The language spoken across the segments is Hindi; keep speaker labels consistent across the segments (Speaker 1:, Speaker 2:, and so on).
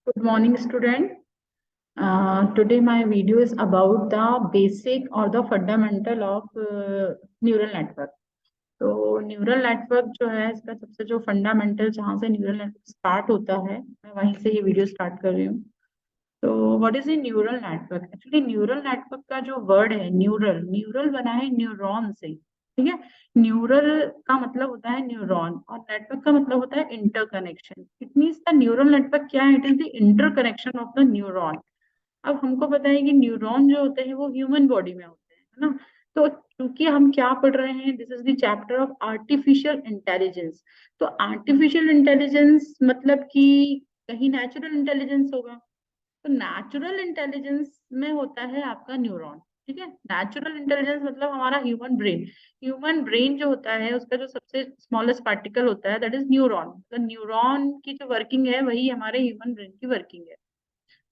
Speaker 1: Good morning, student. Today my video is about the basic or the fundamental of neural network. तो न्यूरल नेटवर्क जो है इसका सबसे जो फंडामेंटल जहाँ से न्यूरल नेटवर्क स्टार्ट होता है, मैं वहीं से ये वीडियो स्टार्ट कर रही हूँ। तो what is a neural network? Actually neural network का जो वर्ड है न्यूरल, न्यूरल बना है न्यूरॉन से। ठीक है, न्यूरल का मतलब होता है न्यूरॉन और नेटवर्क का मतलब होता है interconnection. It means the neural network क्या है? It is the interconnection of the neuron. अब हमको पता है कि न्यूरॉन जो होते हैं वो ह्यूमन बॉडी में होते हैं, है ना। तो क्योंकि हम क्या पढ़ रहे हैं, this is the chapter of artificial intelligence. तो आर्टिफिशियल इंटेलिजेंस मतलब कि कहीं नेचुरल इंटेलिजेंस होगा। तो नेचुरल इंटेलिजेंस में होता है आपका न्यूरॉन। ठीक है, नेचुरल इंटेलिजेंस मतलब हमारा ह्यूमन ब्रेन। ह्यूमन ब्रेन जो होता है उसका जो सबसे स्मॉलेस्ट पार्टिकल होता है दैट इज न्यूरॉन। तो न्यूरॉन की जो वर्किंग है वही हमारे ह्यूमन ब्रेन की वर्किंग है।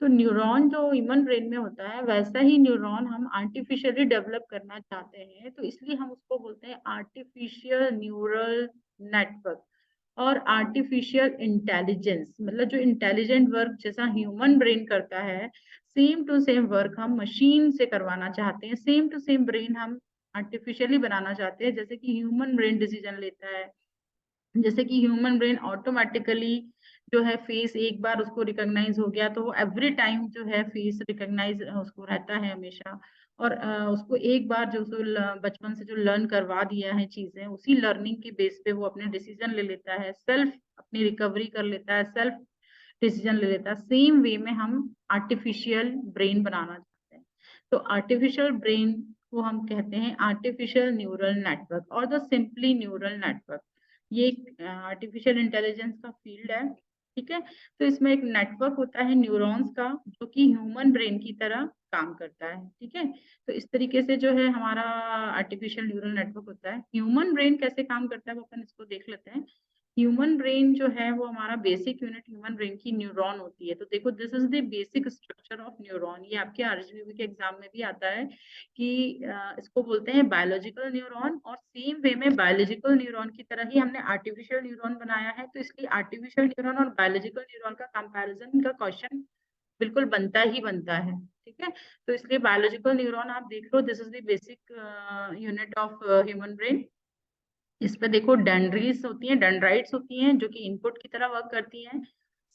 Speaker 1: तो न्यूरॉन जो ह्यूमन ब्रेन में होता है वैसा ही न्यूरॉन हम आर्टिफिशियली डेवलप करना चाहते हैं, तो इसलिए हम उसको बोलते हैं आर्टिफिशियल न्यूरल नेटवर्क। और आर्टिफिशियल इंटेलिजेंस मतलब जो इंटेलिजेंट वर्क जैसा ह्यूमन ब्रेन करता है, सेम टू सेम वर्क हम मशीन से करवाना चाहते हैं। सेम टू सेम ब्रेन हम आर्टिफिशियली बनाना चाहते हैं। जैसे कि ह्यूमन ब्रेन डिसीजन लेता है, जैसे कि ह्यूमन ब्रेन ऑटोमेटिकली जो है फेस एक बार उसको रिकॉग्नाइज हो गया तो वो एवरी टाइम जो है फेस रिकॉग्नाइज उसको रहता है हमेशा। और उसको एक बार जो उसको बचपन से जो लर्न करवा दिया है चीजें, उसी लर्निंग के बेस पे वो अपने डिसीजन ले लेता है, सेल्फ अपनी रिकवरी कर लेता है, सेल्फ डिसीजन ले लेता है। सेम वे में हम आर्टिफिशियल ब्रेन बनाना चाहते हैं। तो आर्टिफिशियल ब्रेन को हम कहते हैं आर्टिफिशियल न्यूरल नेटवर्क और द सिंपली न्यूरल नेटवर्क। ये आर्टिफिशियल इंटेलिजेंस का फील्ड है। ठीक है, तो इसमें एक नेटवर्क होता है न्यूरॉन्स का जो कि ह्यूमन ब्रेन की तरह काम करता है। ठीक है, तो इस तरीके से जो है हमारा आर्टिफिशियल न्यूरल नेटवर्क होता है। ह्यूमन ब्रेन कैसे काम करता है वो अपन इसको देख लेते हैं। ह्यूमन ब्रेन जो है वो हमारा बेसिक यूनिट ह्यूमन ब्रेन की न्यूरॉन होती है। तो देखो, this is the basic structure of neuron. ये आपके आरजीबी के एग्जाम में भी आता है कि इसको बोलते हैं बायोलॉजिकल न्यूरॉन। और सेम वे में बायोलॉजिकल न्यूरॉन की तरह ही हमने आर्टिफिशियल न्यूरॉन बनाया है, तो इसलिए आर्टिफिशियल न्यूरॉन और बायोलॉजिकल न्यूरॉन का कंपैरिजन का क्वेश्चन बिल्कुल बनता ही बनता है। ठीक है, तो इसलिए बायोलॉजिकल न्यूरॉन आप देख लो, this is the basic unit of human brain. इस पे देखो डेंड्रीज होती हैं, डेंड्राइट्स होती हैं जो कि इनपुट की तरह वर्क करती हैं।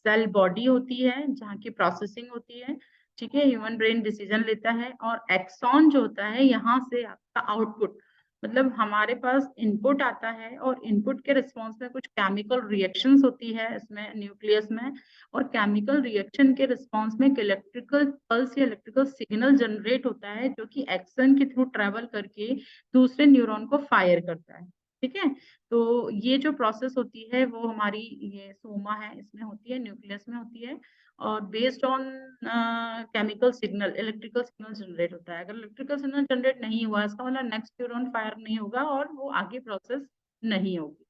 Speaker 1: सेल बॉडी होती है जहाँ की प्रोसेसिंग होती है। ठीक है, ह्यूमन ब्रेन डिसीजन लेता है। और एक्सॉन जो होता है यहाँ से आपका आउटपुट, मतलब हमारे पास इनपुट आता है और इनपुट के रिस्पॉन्स में कुछ केमिकल रिएक्शंस होती है इसमें न्यूक्लियस में। और केमिकल रिएक्शन के रिस्पॉन्स में इलेक्ट्रिकल पल्स या इलेक्ट्रिकल सिग्नल जनरेट होता है जो कि एक्सन के थ्रू ट्रेवल करके दूसरे न्यूरॉन को फायर करता है। ठीक है, तो ये जो प्रोसेस होती है वो हमारी ये सोमा है इसमें होती है, न्यूक्लियस में होती है। और based on chemical signal electrical signal generate होता है। अगर इलेक्ट्रिकल सिग्नल जनरेट नहीं हुआ इसका मतलब नेक्स्ट न्यूरॉन फायर नहीं होगा और वो आगे प्रोसेस नहीं होगी।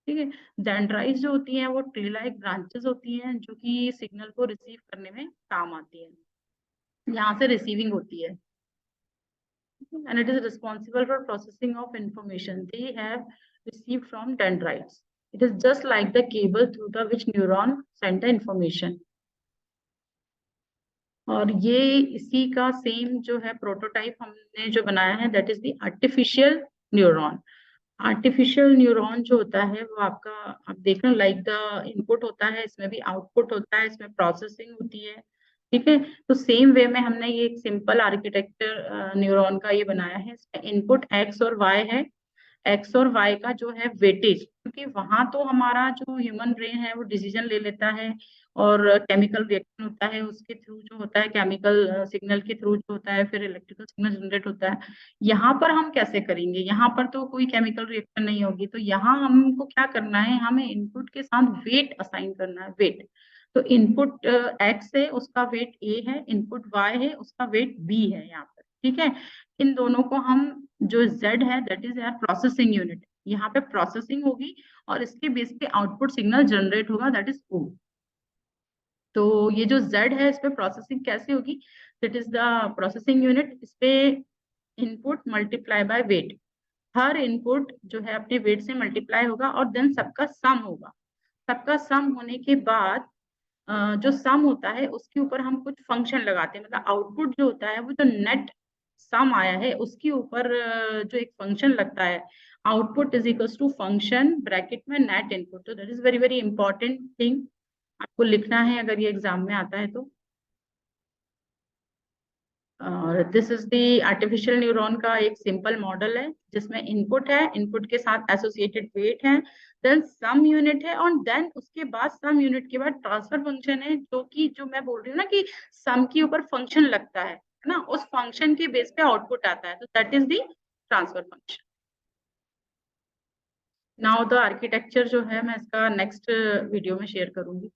Speaker 1: ठीक है, डेंड्राइट्स जो होती हैं वो ट्री लाइक ब्रांचेस होती हैं जो कि सिग्नल को रिसीव करने में काम आती है। यहाँ से रिसीविंग होती है and it is responsible for processing of information they have received from dendrites. It is just like the cable through the which neuron send the information. और ये इसी का सेम जो है प्रोटोटाइप हमने जो बनाया है that is the artificial neuron. Artificial neuron जो होता है वो आपका, आप देखना लाइक द इनपुट होता है, इसमें भी आउटपुट होता है, इसमें प्रोसेसिंग होती है। ठीक है, तो सेम वे में हमने ये एक सिंपल आर्किटेक्चर न्यूरॉन का ये बनाया है। इसमें इनपुट एक्स और वाई है। एक्स और वाई का जो है वेटेज, क्योंकि वहां तो हमारा जो ह्यूमन ब्रेन है वो डिसीजन ले लेता है और केमिकल रिएक्शन होता है उसके थ्रू जो होता है, केमिकल सिग्नल के थ्रू जो होता है, फिर इलेक्ट्रिकल सिग्नल जनरेट होता है। यहाँ पर हम कैसे करेंगे? यहाँ पर तो कोई केमिकल रिएक्शन नहीं होगी, तो यहाँ हमको क्या करना है, हमें इनपुट के साथ वेट असाइन करना है, वेट। तो इनपुट एक्स है उसका वेट ए है, इनपुट वाई है उसका वेट बी है यहाँ पर। ठीक है, इन दोनों को हम, जो Z है दैट इज यार प्रोसेसिंग यूनिट, यहाँ पे प्रोसेसिंग होगी और इसके बेस पे आउटपुट सिग्नल जनरेट होगा दैट इज O। तो ये जो Z है इस पे प्रोसेसिंग कैसे होगी, that is the processing unit. इस पे input multiply by weight, her input जो है अपने वेट से मल्टीप्लाई होगा और देन सबका सम होगा। सबका सम होने के बाद जो सम होता है उसके ऊपर हम कुछ फंक्शन लगाते हैं, मतलब आउटपुट जो होता है वो जो नेट सम आया है उसके ऊपर जो एक फंक्शन लगता है, output is equals to function bracket में नेट इनपुट। तो that is very very important thing, आपको लिखना है अगर ये एग्जाम में आता है तो। और this is the artificial neuron का एक सिंपल मॉडल है जिसमें इनपुट है, इनपुट के साथ एसोसिएटेड वेट है, देन सम यूनिट है, और देन उसके बाद सम यूनिट के बाद ट्रांसफर फंक्शन है, जो कि जो मैं बोल रही हूँ ना कि सम के ऊपर फंक्शन लगता है ना, उस फंक्शन के बेस पे आउटपुट आता है, तो that is the transfer function. Now the architecture जो है मैं इसका नेक्स्ट वीडियो में शेयर करूंगी।